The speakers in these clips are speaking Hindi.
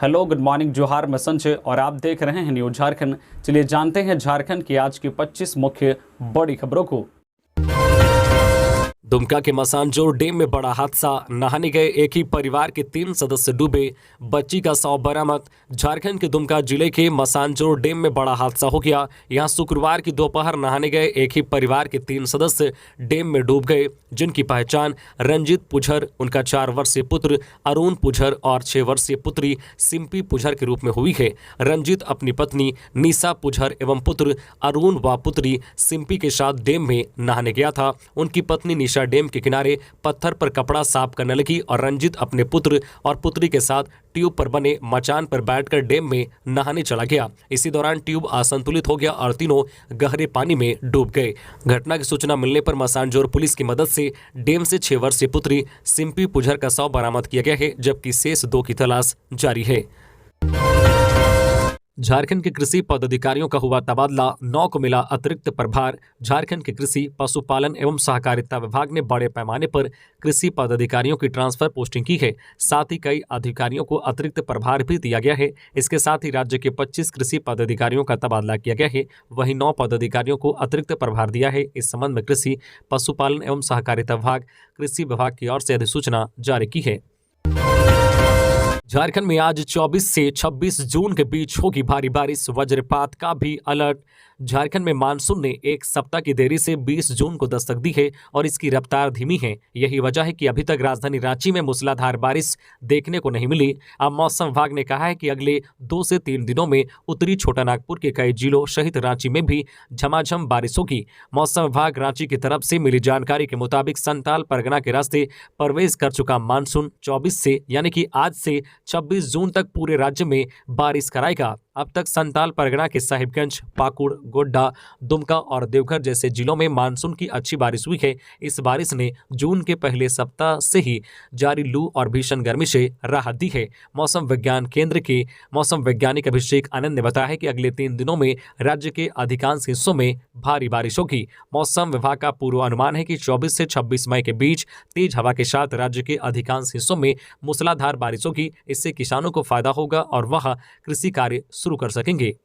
हेलो, गुड मॉर्निंग, जोहार, मैं संजय और आप देख रहे हैं न्यूज झारखंड। चलिए जानते हैं झारखंड की आज की 25 मुख्य बड़ी खबरों को। दुमका के मसानजोर डैम में बड़ा हादसा, नहाने गए एक ही परिवार के 3 सदस्य डूबे, बच्ची का शव बरामद। झारखंड के दुमका जिले के मसानजोर डैम में बड़ा हादसा हो गया। यहां शुक्रवार की दोपहर नहाने गए एक ही परिवार के 3 सदस्य डैम में डूब गए, जिनकी पहचान रंजीत पुझर, उनका 4 वर्षीय पुत्र अरुण पुझर और 6 वर्षीय पुत्री सिंपी पुझर के रूप में हुई है। रंजीत अपनी पत्नी निशा पुझर एवं पुत्र अरुण व पुत्री सिंपी के साथ डैम में नहाने गया था। उनकी पत्नी निशा डैम के किनारे पत्थर पर कपड़ा साफ करने लगी और रंजीत अपने पुत्र और पुत्री के साथ ट्यूब पर बने मचान पर बैठकर डैम में नहाने चला गया। इसी दौरान ट्यूब असंतुलित हो गया और तीनों गहरे पानी में डूब गए। घटना की सूचना मिलने पर मसानजोर पुलिस की मदद से डैम से 6 वर्षीय पुत्री सिंपी पुझर का शव बरामद किया गया है, जबकि शेष 2 की तलाश जारी है। झारखंड के कृषि पदाधिकारियों का हुआ तबादला, 9 को मिला अतिरिक्त प्रभार। झारखंड के कृषि, पशुपालन एवं सहकारिता विभाग ने बड़े पैमाने पर कृषि पदाधिकारियों की ट्रांसफर पोस्टिंग की है। साथ ही कई अधिकारियों को अतिरिक्त प्रभार भी दिया गया है। इसके साथ ही राज्य के 25 कृषि पदाधिकारियों का तबादला किया गया है, वहीं 9 पदाधिकारियों को अतिरिक्त प्रभार दिया है। इस संबंध में कृषि, पशुपालन एवं सहकारिता विभाग, कृषि विभाग की ओर से अधिसूचना जारी की है। झारखंड में आज 24 से 26 जून के बीच होगी भारी बारिश, वज्रपात का भी अलर्ट। झारखंड में मानसून ने एक सप्ताह की देरी से 20 जून को दस्तक दी है और इसकी रफ्तार धीमी है। यही वजह है कि अभी तक राजधानी रांची में मूसलाधार बारिश देखने को नहीं मिली। अब मौसम विभाग ने कहा है कि अगले 2 से 3 दिनों में उत्तरी छोटानागपुर के कई जिलों सहित रांची में भी झमाझम बारिश होगी। मौसम विभाग रांची की तरफ से मिली जानकारी के मुताबिक संताल परगना के रास्ते प्रवेश कर चुका मानसून 24 से यानी कि आज से 26 जून तक पूरे राज्य में बारिश कराएगा। अब तक संताल परगना के साहिबगंज, पाकुड़, गोड्डा, दुमका और देवघर जैसे जिलों में मानसून की अच्छी बारिश हुई है। इस बारिश ने जून के पहले सप्ताह से ही जारी लू और भीषण गर्मी से राहत दी है। मौसम विज्ञान केंद्र के मौसम वैज्ञानिक अभिषेक आनंद ने बताया है कि अगले 3 दिनों में राज्य के अधिकांश हिस्सों में भारी बारिश होगी। मौसम विभाग का पूर्वानुमान है कि 24 से 26 मई के बीच तेज हवा के साथ राज्य के अधिकांश हिस्सों में मूसलाधार बारिश होगी। इससे किसानों को फायदा होगा और वह कृषि कार्य शुरू कर सकेंगे।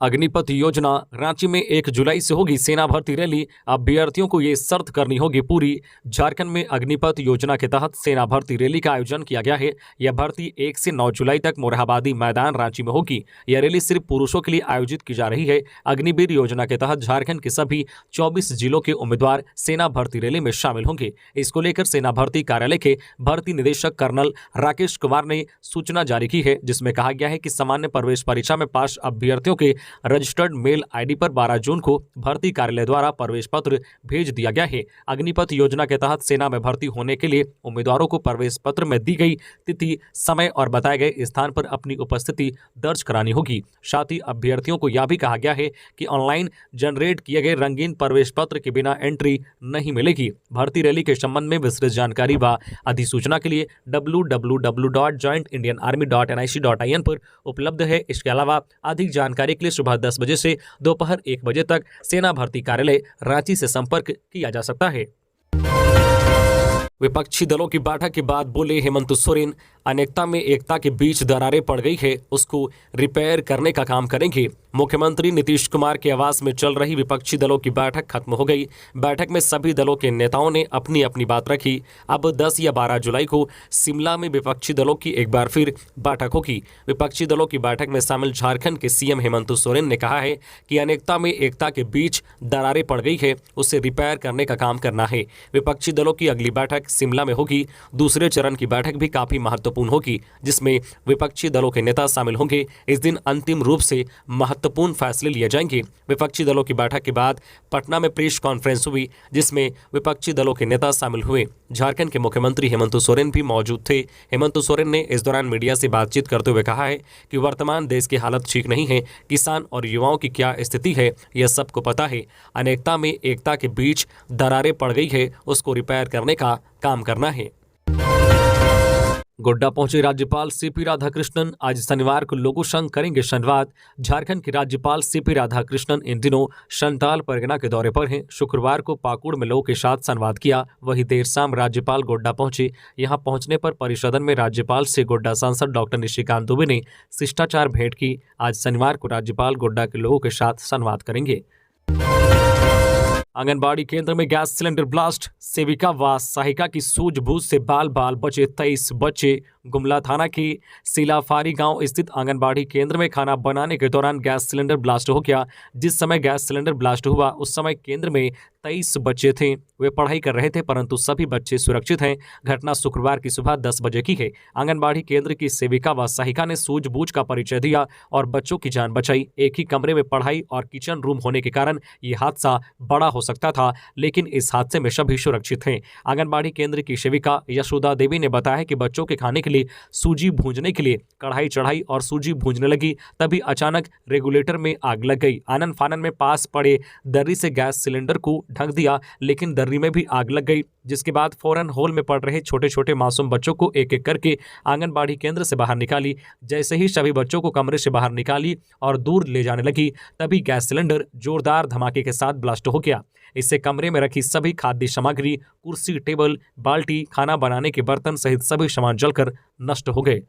अग्निपथ योजना, रांची में 1 जुलाई से होगी सेना भर्ती रैली। अभ्यर्थियों को ये शर्त करनी होगी पूरी। झारखंड में अग्निपथ योजना के तहत सेना भर्ती रैली का आयोजन किया गया है। यह भर्ती 1 से 9 जुलाई तक मोरहाबादी मैदान रांची में होगी। यह रैली सिर्फ पुरुषों के लिए आयोजित की जा रही है। अग्निवीर योजना के तहत झारखंड के सभी 24 जिलों के उम्मीदवार सेना भर्ती रैली में शामिल होंगे। इसको लेकर सेना भर्ती कार्यालय के भर्ती निदेशक कर्नल राकेश कुमार ने सूचना जारी की है, जिसमें कहा गया है कि सामान्य प्रवेश परीक्षा में पास अभ्यर्थियों के रजिस्टर्ड मेल आईडी पर 12 जून को भर्ती कार्यालय द्वारा प्रवेश पत्र भेज दिया गया है। अग्निपथ योजना के तहत सेना में भर्ती होने के लिए उम्मीदवारों को प्रवेश पत्र में दी गई तिथि, समय और बताए गए स्थान पर अपनी उपस्थिति दर्ज करानी होगी। साथ ही अभ्यर्थियों को यह भी कहा गया है कि ऑनलाइन जनरेट किए गए रंगीन प्रवेश पत्र के बिना एंट्री नहीं मिलेगी। भर्ती रैली के संबंध में विस्तृत जानकारी व अधिसूचना के लिए www.jointindianarmy.nic.in पर उपलब्ध है। इसके अलावा अधिक जानकारी के लिए सुबह 10 बजे से दोपहर 1 बजे तक सेना भर्ती कार्यालय रांची से संपर्क किया जा सकता है। विपक्षी दलों की बैठक के बाद बोले हेमंत सोरेन, अनेकता में एकता के बीच दरारें पड़ गई है, उसको रिपेयर करने का काम करेंगे। मुख्यमंत्री नीतीश कुमार के आवास में चल रही विपक्षी दलों की बैठक खत्म हो गई। बैठक में सभी दलों के नेताओं ने अपनी अपनी बात रखी। अब 10 या 12 जुलाई को शिमला में विपक्षी दलों की एक बार फिर बैठक होगी। विपक्षी दलों की बैठक में शामिल झारखंड के सीएम हेमंत सोरेन ने कहा है कि अनेकता में एकता के बीच दरारें पड़ गई है, उसे रिपेयर करने का काम करना है। विपक्षी दलों की अगली बैठक शिमला में होगी। दूसरे चरण की बैठक भी काफी महत्वपूर्ण होगी, जिसमें विपक्षी दलों के नेता शामिल होंगे। इस दिन अंतिम रूप से महत्वपूर्ण फैसले लिए जाएंगे। विपक्षी दलों की बैठक के बाद पटना में प्रेस कॉन्फ्रेंस हुई, जिसमें विपक्षी दलों के नेता शामिल हुए। झारखंड के मुख्यमंत्री हेमंत सोरेन भी मौजूद थे। हेमंत सोरेन ने इस दौरान मीडिया से बातचीत करते हुए कहा है कि वर्तमान देश की हालत ठीक नहीं है, किसान और युवाओं की क्या स्थिति है यह सबको पता है। अनेकता में एकता के बीच दरारें पड़ गई है, उसको रिपेयर करने का काम करना है। गोड्डा पहुंचे राज्यपाल सीपी राधाकृष्णन। आज शनिवार को लोगों संग करेंगे संवाद। झारखंड के राज्यपाल सीपी राधाकृष्णन इन दिनों संताल परगना के दौरे पर हैं। शुक्रवार को पाकुड़ में लोगों के साथ संवाद किया। वहीं देर शाम राज्यपाल गोड्डा पहुंचे। यहां पहुंचने पर परिसदन में राज्यपाल से गोड्डा सांसद डॉक्टर निशिकांत दुबे ने शिष्टाचार भेंट की। आज शनिवार को राज्यपाल गोड्डा के लोगों के साथ संवाद करेंगे। आंगनबाड़ी केंद्र में गैस सिलेंडर ब्लास्ट। सेविका व सहायिका की सूझबूझ से बाल बाल बचे 23 बच्चे। गुमला थाना की सिलाफारी गांव स्थित आंगनबाड़ी केंद्र में खाना बनाने के दौरान गैस सिलेंडर ब्लास्ट हो गया। जिस समय गैस सिलेंडर ब्लास्ट हुआ उस समय केंद्र में 23 बच्चे थे। वे पढ़ाई कर रहे थे परंतु सभी बच्चे सुरक्षित हैं। घटना शुक्रवार की सुबह 10 बजे की है। आंगनबाड़ी केंद्र की सेविका व सहायिका ने सूझबूझ का परिचय दिया और बच्चों की जान बचाई। एक ही कमरे में पढ़ाई और किचन रूम होने के कारण ये हादसा बड़ा हो सकता था, लेकिन इस हादसे में सभी सुरक्षित हैं। आंगनबाड़ी केंद्र की सेविका यशोदा देवी ने बताया कि बच्चों के खाने के लिए सूजी भूंजने के लिए कढ़ाई चढ़ाई और सूजी भूंजने लगी, तभी अचानक रेगुलेटर में आग लग गई। आनन फानन में पास पड़े दर्री से गैस सिलेंडर को ढक दिया, लेकिन दर्री में भी आग लग गई, जिसके बाद फौरन हॉल में पड़ रहे छोटे छोटे मासूम बच्चों को एक एक करके आंगनबाड़ी केंद्र से बाहर निकाली। जैसे ही सभी बच्चों को कमरे से बाहर निकाली और दूर ले जाने लगी, तभी गैस सिलेंडर जोरदार धमाके के साथ ब्लास्ट हो गया। इससे कमरे में रखी सभी खाद्य सामग्री, कुर्सी, टेबल, बाल्टी, खाना बनाने के बर्तन सहित सभी सामान जलकर नष्ट हो गए।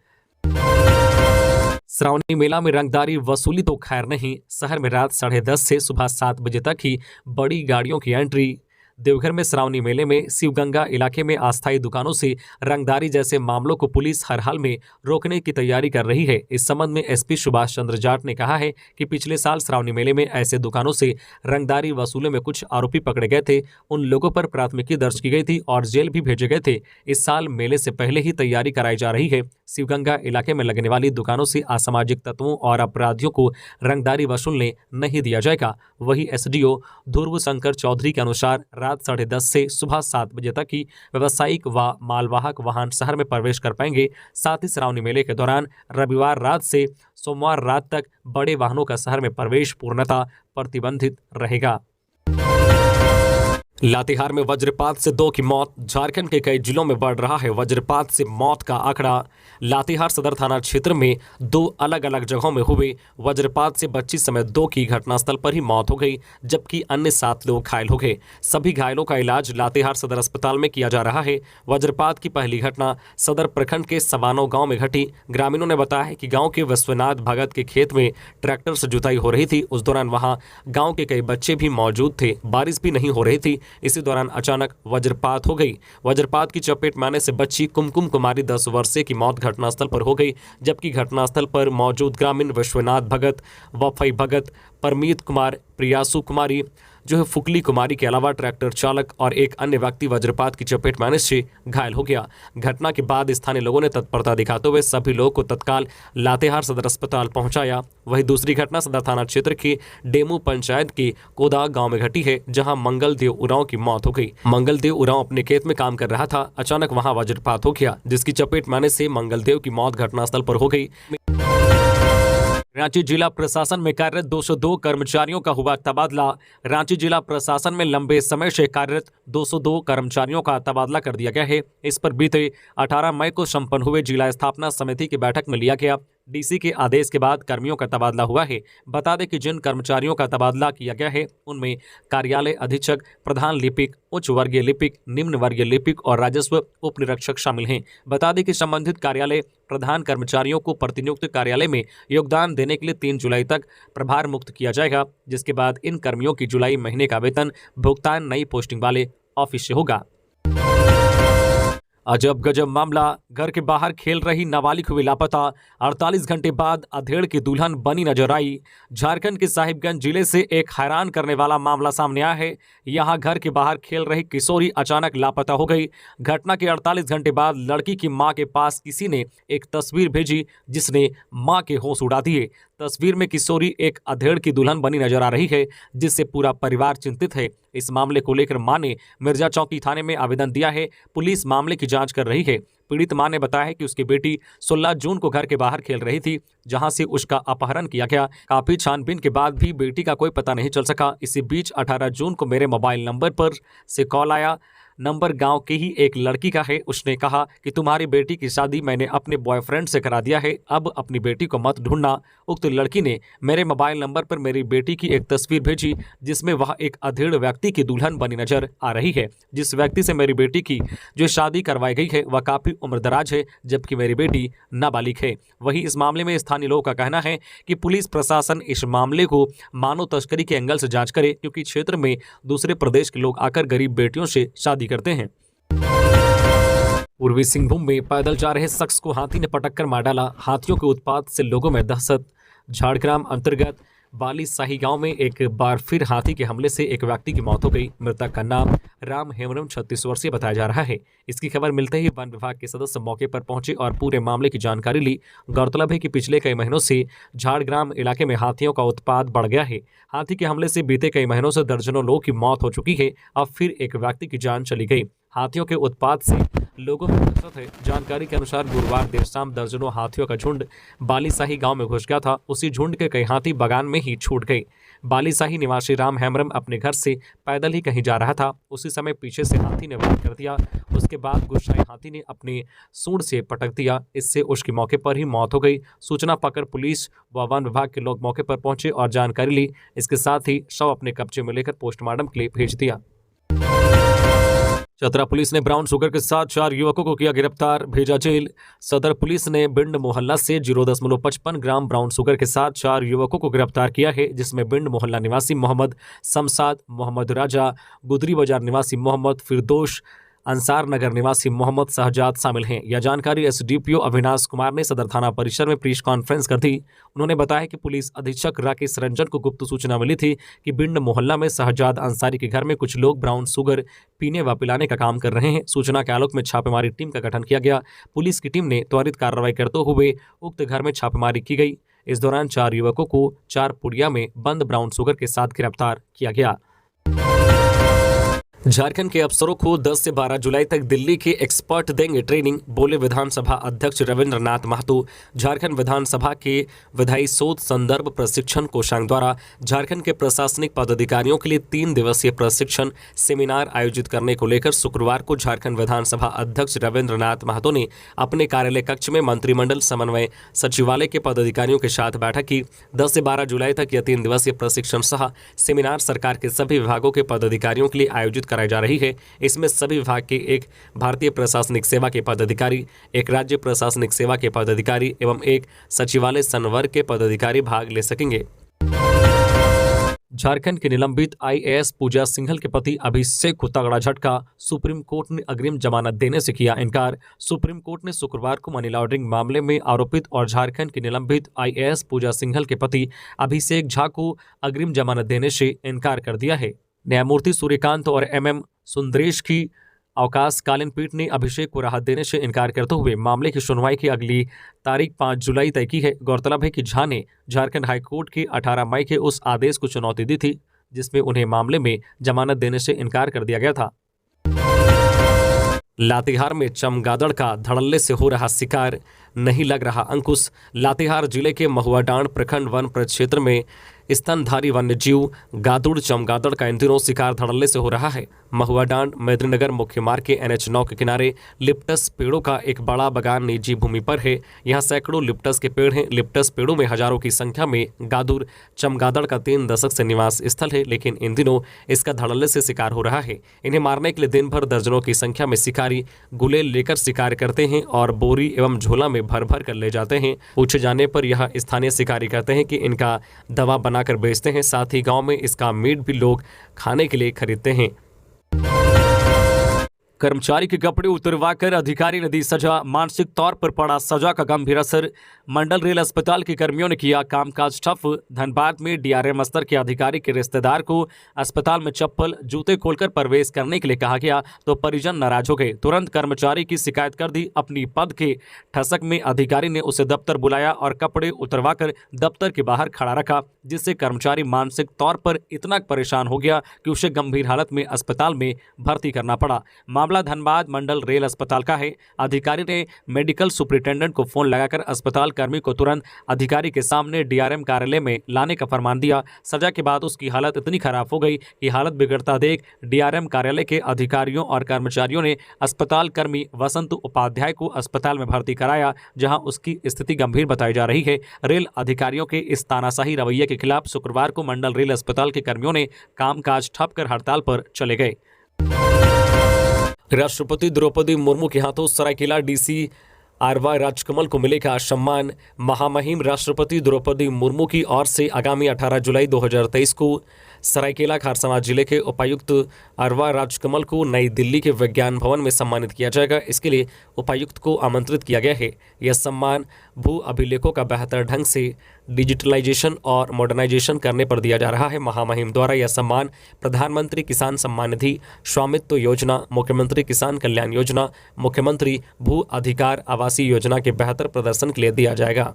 श्रावणी मेला में रंगदारी वसूली तो खैर नहीं। शहर में रात 10:30 से सुबह 7 बजे तक ही बड़ी गाड़ियों की एंट्री। देवघर में श्रावणी मेले में शिवगंगा इलाके में अस्थायी दुकानों से रंगदारी जैसे मामलों को पुलिस हर हाल में रोकने की तैयारी कर रही है। इस संबंध में एसपी सुभाष चंद्र जाट ने कहा है कि पिछले साल श्रावणी मेले में ऐसे दुकानों से रंगदारी वसूले में कुछ आरोपी पकड़े गए थे। उन लोगों पर प्राथमिकी दर्ज की गई थी और जेल भी भेजे गए थे। इस साल मेले से पहले ही तैयारी कराई जा रही है। शिवगंगा इलाके में लगने वाली दुकानों से असामाजिक तत्वों और अपराधियों को रंगदारी वसूलने नहीं दिया जाएगा। वही एसडीओ ध्रुव शंकर चौधरी के अनुसार रात 10:30 से सुबह 7 बजे तक ही व्यावसायिक व मालवाहक वाहन शहर में प्रवेश कर पाएंगे। साथ ही श्रावणी मेले के दौरान रविवार रात से सोमवार रात तक बड़े वाहनों का शहर में प्रवेश पूर्णतः प्रतिबंधित रहेगा। लातेहार में वज्रपात से 2 की मौत। झारखंड के कई जिलों में बढ़ रहा है वज्रपात से मौत का आंकड़ा। लातेहार सदर थाना क्षेत्र में 2 अलग अलग जगहों में हुए वज्रपात से बच्ची समेत 2 की घटनास्थल पर ही मौत हो गई, जबकि अन्य 7 लोग घायल हो गए। सभी घायलों का इलाज लातेहार सदर अस्पताल में किया जा रहा है। वज्रपात की पहली घटना सदर प्रखंड के सवानो गांव में घटी। ग्रामीणों ने बताया है कि गांव के विश्वनाथ भगत के खेत में ट्रैक्टर से जुताई हो रही थी। उस दौरान वहां गांव के कई बच्चे भी मौजूद थे। बारिश भी नहीं हो रही थी। इसी दौरान अचानक वज्रपात हो गई। वज्रपात की चपेट में आने से बच्ची कुमकुम कुमारी 10 वर्षीय की मौत घटनास्थल पर हो गई, जबकि घटनास्थल पर मौजूद ग्रामीण विश्वनाथ भगत, वफई भगत, परमीत कुमार, प्रियासु कुमारी जो है फुकली कुमारी के अलावा ट्रैक्टर चालक और एक अन्य व्यक्ति वज्रपात की चपेट में आने से घायल हो गया। घटना के बाद स्थानीय लोगों ने तत्परता दिखाते हुए सभी लोगों को तत्काल लातेहार सदर अस्पताल पहुंचाया। वहीं दूसरी घटना सदर थाना क्षेत्र के डेमू पंचायत के कोदा गांव में घटी है, जहां मंगलदेव उरांव की मौत हो गई। मंगलदेव उरांव अपने खेत में काम कर रहा था। अचानक वहां वज्रपात हो गया, जिसकी चपेट में आने से मंगलदेव की मौत घटनास्थल पर हो गई। रांची जिला प्रशासन में कार्यरत 202 कर्मचारियों का हुआ तबादला। रांची जिला प्रशासन में लंबे समय से कार्यरत 202 कर्मचारियों का तबादला कर दिया गया है। इस पर बीते 18 मई को संपन्न हुए जिला स्थापना समिति की बैठक में लिया गया। डीसी के आदेश के बाद कर्मियों का तबादला हुआ है। बता दें कि जिन कर्मचारियों का तबादला किया गया है उनमें कार्यालय अधीक्षक, प्रधान लिपिक, उच्च वर्गीय लिपिक, निम्न वर्गीय लिपिक और राजस्व उप निरीक्षक शामिल हैं। बता दें कि संबंधित कार्यालय प्रधान कर्मचारियों को प्रतिनियुक्त कार्यालय में योगदान देने के लिए 3 जुलाई तक प्रभार मुक्त किया जाएगा, जिसके बाद इन कर्मियों की जुलाई महीने का वेतन भुगतान नई पोस्टिंग वाले ऑफिस से होगा। अजब गजब मामला। घर के बाहर खेल रही नाबालिग हुई लापता। 48 घंटे बाद अधेड़ की दुल्हन बनी नजर आई। झारखंड के साहिबगंज जिले से एक हैरान करने वाला मामला सामने आया है। यहां घर के बाहर खेल रही किशोरी अचानक लापता हो गई। घटना के 48 घंटे बाद लड़की की मां के पास किसी ने एक तस्वीर भेजी, जिसने मां के होश उड़ा दिए। तस्वीर में किशोरी एक अधेड़ की दुल्हन बनी नजर आ रही है, जिससे पूरा परिवार चिंतित है। इस मामले को लेकर मां ने मिर्जा चौकी थाने में आवेदन दिया है। पुलिस मामले की जांच कर रही है। पीड़ित मां ने बताया है कि उसकी बेटी 16 जून को घर के बाहर खेल रही थी, जहां से उसका अपहरण किया गया। काफी छानबीन के बाद भी बेटी का कोई पता नहीं चल सका। इसी बीच 18 जून को मेरे मोबाइल नंबर पर से कॉल आया। नंबर गांव की ही एक लड़की का है। उसने कहा कि तुम्हारी बेटी की शादी मैंने अपने बॉयफ्रेंड से करा दिया है, अब अपनी बेटी को मत ढूंढना। उक्त लड़की ने मेरे मोबाइल नंबर पर मेरी बेटी की एक तस्वीर भेजी जिसमें वह एक अधेड़ व्यक्ति की दुल्हन बनी नजर आ रही है। जिस व्यक्ति से मेरी बेटी की जो शादी करवाई गई है वह काफी उम्रदराज है, जबकि मेरी बेटी नाबालिग है। वहीं इस मामले में स्थानीय लोगों का कहना है कि पुलिस प्रशासन इस मामले को मानव तस्करी के एंगल से जांच करे, क्योंकि क्षेत्र में दूसरे प्रदेश के लोग आकर गरीब बेटियों से शादी करते हैं। पूर्वी सिंहभूम में पैदल जा रहे शख्स को हाथी ने पटक कर मार डाला। हाथियों के उत्पात से लोगों में दहशत। झाड़ग्राम अंतर्गत बाली शाही गांव में एक बार फिर हाथी के हमले से एक व्यक्ति की मौत हो गई। मृतक का नाम राम हेमरम 36 वर्षीय बताया जा रहा है। इसकी खबर मिलते ही वन विभाग के सदस्य मौके पर पहुंचे और पूरे मामले की जानकारी ली। गौरतलब है कि पिछले कई महीनों से झाड़ग्राम इलाके में हाथियों का उत्पात बढ़ गया है। हाथी के हमले से बीते कई महीनों से दर्जनों लोगों की मौत हो चुकी है। अब फिर एक व्यक्ति की जान चली गई। हाथियों के उत्पात से लोगों में दहशत है। जानकारी के अनुसार गुरुवार देर शाम दर्जनों हाथियों का झुंड बालीशाही गांव में घुस गया था। उसी झुंड के कई हाथी बगान में ही छूट गए। बालीशाही निवासी राम हेमरम अपने घर से पैदल ही कहीं जा रहा था। उसी समय पीछे से हाथी ने वार कर दिया। उसके बाद गुस्साए हाथी ने अपने सूंड से पटक दिया। इससे उसकी मौके पर ही मौत हो गई। सूचना पाकर पुलिस व वन विभाग के लोग मौके पर पहुंचे और जानकारी ली। इसके साथ ही शव अपने कब्जे में लेकर पोस्टमार्टम के लिए भेज दिया। चतरा पुलिस ने ब्राउन शुगर के साथ 4 युवकों को किया गिरफ्तार, भेजा जेल। सदर पुलिस ने बिंड मोहल्ला से 0.55 ग्राम ब्राउन शुगर के साथ 4 युवकों को गिरफ्तार किया है, जिसमें बिंड मोहल्ला निवासी मोहम्मद शमशाद, मोहम्मद राजा, गुदरी बाजार निवासी मोहम्मद फिरदोश, अंसार नगर निवासी मोहम्मद शहजाद शामिल हैं। यह जानकारी एसडीपीओ अविनाश कुमार ने सदर थाना परिसर में प्रेस कॉन्फ्रेंस कर दी। उन्होंने बताया कि पुलिस अधीक्षक राकेश रंजन को गुप्त सूचना मिली थी कि बिंड मोहल्ला में शहजाद अंसारी के घर में कुछ लोग ब्राउन शुगर पीने व पिलाने का काम कर रहे हैं। सूचना के आलोक में छापेमारी टीम का गठन किया गया। पुलिस की टीम ने त्वरित कार्रवाई करते हुए उक्त घर में छापेमारी की गई। इस दौरान 4 युवकों को 4 पुड़िया में बंद ब्राउन शुगर के साथ गिरफ्तार किया गया। झारखंड के अफसरों को 10 से 12 जुलाई तक दिल्ली के एक्सपर्ट देंगे ट्रेनिंग, बोले विधानसभा अध्यक्ष रविंद्र नाथ महतो। झारखंड विधानसभा के विधायी शोध संदर्भ प्रशिक्षण कोषांग द्वारा झारखंड के प्रशासनिक पदाधिकारियों के लिए 3 दिवसीय प्रशिक्षण सेमिनार आयोजित करने को लेकर शुक्रवार को झारखंड विधानसभा अध्यक्ष रविंद्र नाथ महतो ने अपने कार्यालय कक्ष में मंत्रिमंडल समन्वय सचिवालय के पदाधिकारियों के साथ बैठक की। 10 से 12 जुलाई तक यह 3 दिवसीय प्रशिक्षण सह सेमिनार सरकार के सभी विभागों के पदाधिकारियों के लिए आयोजित कराई जा रही है। इसमें सभी विभाग के एक भारतीय प्रशासनिक सेवा के पदाधिकारी, एक राज्य प्रशासनिक सेवा के पदाधिकारी एवं एक सचिवालय संवर्ग के पदाधिकारी भाग ले सकेंगे। झारखंड के निलंबित आईएएस पूजा सिंघल के पति अभिषेक को तगड़ा झटका, सुप्रीम कोर्ट ने अग्रिम जमानत देने से किया इनकार। सुप्रीम कोर्ट ने शुक्रवार को मनी लॉन्ड्रिंग मामले में आरोपित और झारखंड के निलंबित आईएएस पूजा सिंघल के पति अभिषेक झा को अग्रिम जमानत देने से इनकार कर दिया है। न्यायमूर्ति सूर्यकांत और एमएम सुंदरेश की अवकाशकालीन पीठ ने अभिषेक को राहत देने से इनकार करते हुए मामले की सुनवाई की अगली तारीख 5 जुलाई तय की है। गौरतलब है कि झा ने झारखंड हाईकोर्ट के 18 मई के उस आदेश को चुनौती दी थी जिसमें उन्हें मामले में जमानत देने से इनकार कर दिया गया था। लातेहार में चमगादड़ का धड़ल्ले से हो रहा शिकार, नहीं लग रहा अंकुश। लातेहार जिले के महुआडांड प्रखंड वन प्रक्षेत्र में स्तनधारी वन्य जीव गादुड़ चमगादड़ का इन दिनों शिकार धड़ल्ले से हो रहा है। महुआडांड मेदिनीनगर मुख्य मार्ग के NH 9 के किनारे लिप्टस पेड़ों का एक बड़ा बगान निजी भूमि पर है। यहाँ सैकड़ों लिप्टस के पेड़ हैं। लिप्टस पेड़ों में हजारों की संख्या में गादुड़ चमगादड़ का 3 दशक से निवास स्थल है, लेकिन इन दिनों इसका धड़ल्ले से शिकार हो रहा है। इन्हें मारने के लिए दिन भर दर्जनों की संख्या में शिकारी गुलेल लेकर शिकार करते हैं और बोरी एवं झोला में भर भर कर ले जाते हैं। पूछे जाने पर यह स्थानीय शिकारी कहते हैं कि इनका दवा बनाकर बेचते हैं, साथ ही गांव में इसका मीट भी लोग खाने के लिए खरीदते हैं। कर्मचारी के कपड़े उतरवाकर अधिकारी ने दी सजा, मानसिक तौर पर पड़ा सजा का गंभीर असर। मंडल रेल अस्पताल के कर्मियों ने किया कामकाज ठप। धनबाद में डीआरएम स्तर के अधिकारी के रिश्तेदार को अस्पताल में चप्पल जूते खोलकर प्रवेश करने के लिए कहा गया तो परिजन नाराज हो गए। तुरंत कर्मचारी की शिकायत कर दी। अपनी पद के ठसक में अधिकारी ने उसे दफ्तर बुलाया और कपड़े उतरवाकर दफ्तर के बाहर खड़ा रखा, जिससे कर्मचारी मानसिक तौर पर इतना परेशान हो गया कि उसे गंभीर हालत में अस्पताल में भर्ती करना पड़ा। मामले मामला धनबाद मंडल रेल अस्पताल का है। अधिकारी ने मेडिकल सुपरिटेंडेंट को फोन लगाकर अस्पताल कर्मी को तुरंत अधिकारी के सामने डीआरएम कार्यालय में लाने का फरमान दिया। सजा के बाद उसकी हालत इतनी खराब हो गई कि हालत बिगड़ता देख डीआरएम कार्यालय के अधिकारियों और कर्मचारियों ने अस्पताल कर्मी वसंत उपाध्याय को अस्पताल में भर्ती कराया, जहां उसकी स्थिति गंभीर बताई जा रही है। रेल अधिकारियों के इस तानाशाही रवैये के खिलाफ शुक्रवार को मंडल रेल अस्पताल के कर्मियों ने कामकाज ठप कर हड़ताल पर चले गए। राष्ट्रपति द्रौपदी मुर्मू के हाथों सरायकेला डीसी आरवाई राजकमल को मिलेगा सम्मान। महामहिम राष्ट्रपति द्रौपदी मुर्मू की ओर से आगामी 18 जुलाई 2023 को सरायकेला खारसावां जिले के उपायुक्त आरवाई राजकमल को नई दिल्ली के विज्ञान भवन में सम्मानित किया जाएगा। इसके लिए उपायुक्त को आमंत्रित किया गया है। यह सम्मान भू अभिलेखों का बेहतर ढंग से डिजिटलाइजेशन और मॉडर्नाइजेशन करने पर दिया जा रहा है। महामहिम द्वारा यह सम्मान प्रधानमंत्री किसान सम्मान निधि, स्वामित्व योजना, मुख्यमंत्री किसान कल्याण योजना, मुख्यमंत्री भू अधिकार आवासीय योजना के बेहतर प्रदर्शन के लिए दिया जाएगा।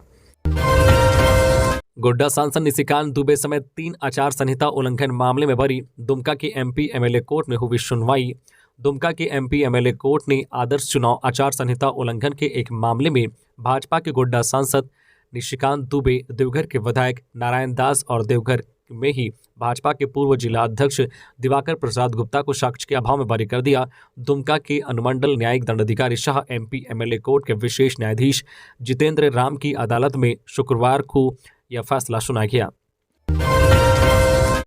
गोड्डा सांसद निशिकांत दुबे समेत 3 आचार संहिता उल्लंघन मामले में बरी दुमका के एमपी एमएलए कोर्ट में हुई सुनवाई। दुमका के एमपी एमएलए कोर्ट ने आदर्श चुनाव आचार संहिता उल्लंघन के एक मामले में भाजपा के गोड्डा सांसद निशिकांत दुबे, देवघर के विधायक नारायण दास और देवघर में ही भाजपा के पूर्व जिला अध्यक्ष दिवाकर प्रसाद गुप्ता को साक्ष्य के अभाव में बरी कर दिया। दुमका के अनुमंडल न्यायिक दंडाधिकारी शाह एमपी एमएलए कोर्ट के विशेष न्यायाधीश जितेंद्र राम की अदालत में शुक्रवार को यह फैसला सुनाया गया।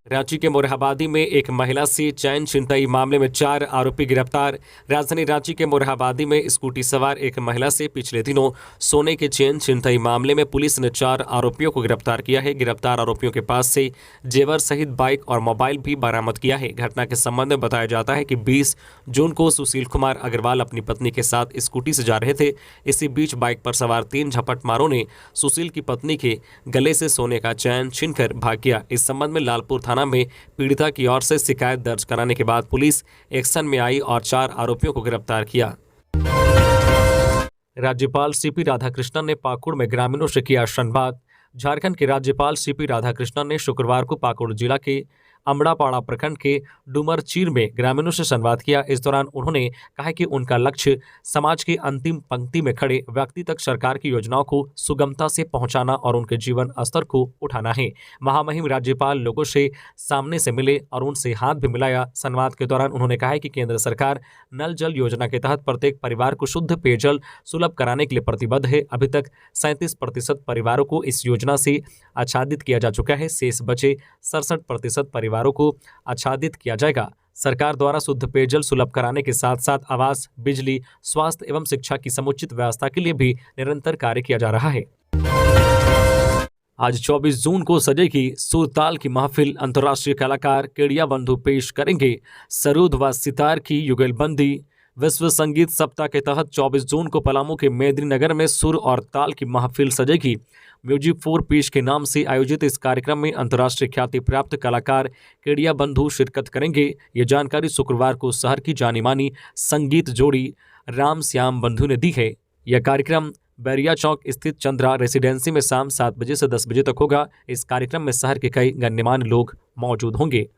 रांची के मोरहाबादी में एक महिला से चैन छिनतई मामले में 4 आरोपी गिरफ्तार। राजधानी रांची के मोरहाबादी में स्कूटी सवार एक महिला से पिछले दिनों सोने के चैन छिनतई मामले में पुलिस ने 4 आरोपियों को गिरफ्तार किया है। गिरफ्तार आरोपियों के पास से जेवर सहित बाइक और मोबाइल भी बरामद किया है। घटना के संबंध में बताया जाता है कि 20 जून को सुशील कुमार अग्रवाल अपनी पत्नी के साथ स्कूटी से जा रहे थे। इसी बीच बाइक पर सवार 3 झपटमारों ने सुशील की पत्नी के गले से सोने का चैन छीनकर भाग गया। इस संबंध में लालपुर थाना में पीड़िता की ओर से शिकायत दर्ज कराने के बाद पुलिस एक्शन में आई और 4 आरोपियों को गिरफ्तार किया। राज्यपाल सीपी राधाकृष्णन ने पाकुड़ में ग्रामीणों से किया संवाद। झारखंड के राज्यपाल सीपी राधाकृष्णन ने शुक्रवार को पाकुड़ जिला के अमड़ापाड़ा प्रखंड के डुमरचीर में ग्रामीणों से संवाद किया। इस दौरान उन्होंने कहा कि उनका लक्ष्य समाज की अंतिम पंक्ति में खड़े व्यक्ति तक सरकार की योजनाओं को सुगमता से पहुंचाना और उनके जीवन स्तर को उठाना है। महामहिम राज्यपाल लोगों से सामने से मिले और उनसे हाथ भी मिलाया। संवाद के दौरान उन्होंने कहा कि केंद्र सरकार नल जल योजना के तहत प्रत्येक परिवार को शुद्ध पेयजल सुलभ कराने के लिए प्रतिबद्ध है। अभी तक 37% परिवारों को इस योजना से आच्छादित किया जा चुका है। शेष बचे 67% परिवारों को आच्छादित किया जाएगा। सरकार द्वारा शुद्ध पेयजल सुलभ कराने के साथ साथ आवास, बिजली, स्वास्थ्य एवं शिक्षा की समुचित व्यवस्था के लिए भी निरंतर कार्य किया जा रहा है। आज 24 जून को सजेगी सुरताल की महफिल। अंतर्राष्ट्रीय कलाकार केडिया बंधु पेश करेंगे सरूद व सितार की युगलबंदी। विश्व संगीत सप्ताह के तहत 24 जून को पलामू के मेदिनीनगर में सुर और ताल की महफिल सजेगी। म्यूजिक फॉर पीस के नाम से आयोजित इस कार्यक्रम में अंतर्राष्ट्रीय ख्याति प्राप्त कलाकार केडिया बंधु शिरकत करेंगे। ये जानकारी शुक्रवार को शहर की जानी मानी संगीत जोड़ी राम श्याम बंधु ने दी है। यह कार्यक्रम बैरिया चौक स्थित चंद्रा रेसिडेंसी में शाम 7 बजे से 10 बजे तक होगा। इस कार्यक्रम में शहर के कई गण्यमान्य लोग मौजूद होंगे।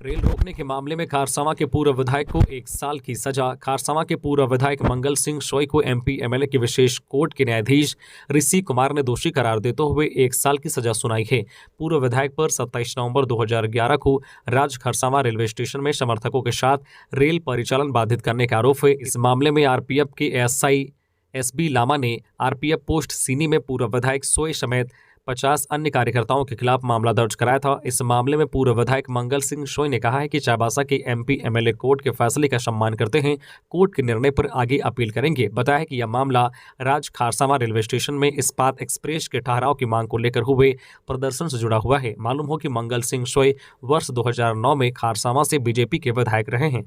रेल रोकने के मामले में खारसावां के पूर्व विधायक को 1 साल की सजा। खारसावां के पूर्व विधायक मंगल सिंह सोई को एमपी एमएलए की विशेष कोर्ट के न्यायाधीश ऋषि कुमार ने दोषी करार देते हुए 1 साल की सजा सुनाई है। पूर्व विधायक पर 27 नवंबर 2011 को राज खरसावां रेलवे स्टेशन में समर्थकों के साथ रेल परिचालन बाधित करने का आरोप है। इस मामले में आरपीएफ के एसआई एसबी लामा ने आरपीएफ पोस्ट सीनी में पूर्व विधायक सोई समेत 50 अन्य कार्यकर्ताओं के खिलाफ मामला दर्ज कराया था। इस मामले में पूर्व विधायक मंगल सिंह सोई ने कहा है कि चाईबासा के एमपी एमएलए कोर्ट के फैसले का सम्मान करते हैं, कोर्ट के निर्णय पर आगे अपील करेंगे। बताया है कि यह मामला राज खारसावां रेलवे स्टेशन में इस्पात एक्सप्रेस के ठहराव की मांग को लेकर हुए प्रदर्शन से जुड़ा हुआ है। मालूम हो कि मंगल सिंह सोई वर्ष 2009 में खारसावां से बीजेपी के विधायक रहे हैं।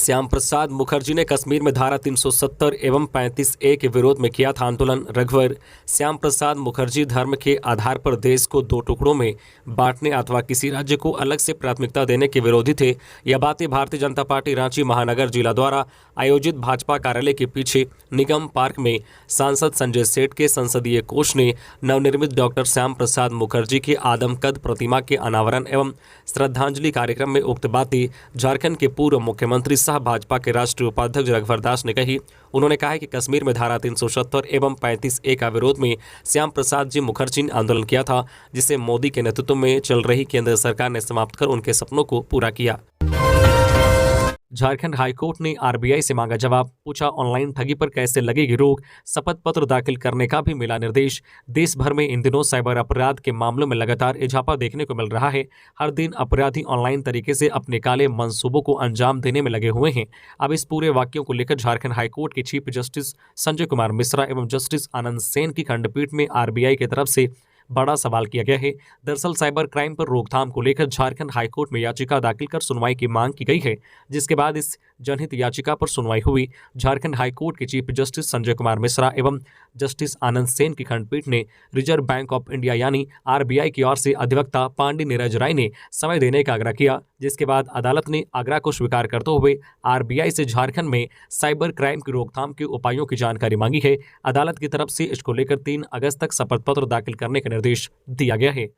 श्याम प्रसाद मुखर्जी ने कश्मीर में धारा 370 एवं 35A के विरोध में किया था आंदोलन। रघुवर श्याम प्रसाद मुखर्जी धर्म के आधार पर देश को दो टुकड़ों में बांटने अथवा किसी राज्य को अलग से प्राथमिकता देने के विरोधी थे। यह बातें भारतीय जनता पार्टी रांची महानगर जिला द्वारा आयोजित भाजपा कार्यालय के पीछे निगम पार्क में सांसद संजय सेठ के संसदीय कोष ने नवनिर्मित डॉक्टर श्याम प्रसाद मुखर्जी की आदमकद प्रतिमा के अनावरण एवं श्रद्धांजलि कार्यक्रम में उक्त बातें झारखंड के पूर्व मुख्यमंत्री सह भाजपा के राष्ट्रीय उपाध्यक्ष रघुवर दास ने कही। उन्होंने कहा कि कश्मीर में धारा 370 एवं 35A का विरोध में श्याम प्रसाद जी मुखर्जी ने आंदोलन किया था, जिसे मोदी के नेतृत्व में चल रही केंद्र सरकार ने समाप्त कर उनके सपनों को पूरा किया। झारखंड हाईकोर्ट ने आरबीआई से मांगा जवाब, पूछा ऑनलाइन ठगी पर कैसे लगेगी रोक, शपथ पत्र दाखिल करने का भी मिला निर्देश। देश भर में इन दिनों साइबर अपराध के मामलों में लगातार इजाफा देखने को मिल रहा है। हर दिन अपराधी ऑनलाइन तरीके से अपने काले मंसूबों को अंजाम देने में लगे हुए हैं। अब इस पूरे वाक्यों को लेकर झारखंड हाईकोर्ट के चीफ जस्टिस संजय कुमार मिश्रा एवं जस्टिस आनंद सेन की खंडपीठ में आरबीआई की तरफ से बड़ा सवाल किया गया है। दरअसल साइबर क्राइम पर रोकथाम को लेकर झारखंड हाईकोर्ट में याचिका दाखिल कर सुनवाई की मांग की गई है, जिसके बाद इस जनहित याचिका पर सुनवाई हुई। झारखंड हाईकोर्ट के चीफ जस्टिस संजय कुमार मिश्रा एवं जस्टिस आनंद सेन की खंडपीठ ने रिजर्व बैंक ऑफ इंडिया यानी आरबीआई की ओर से अधिवक्ता पांडे नीरज राय ने समय देने का आग्रह किया, जिसके बाद अदालत ने आग्रह को स्वीकार करते हुए आरबीआई से झारखंड में साइबर क्राइम की रोकथाम के उपायों की जानकारी मांगी है। अदालत की तरफ से इसको लेकर 3 अगस्त तक शपथ पत्र दाखिल करने का निर्देश दिया गया है।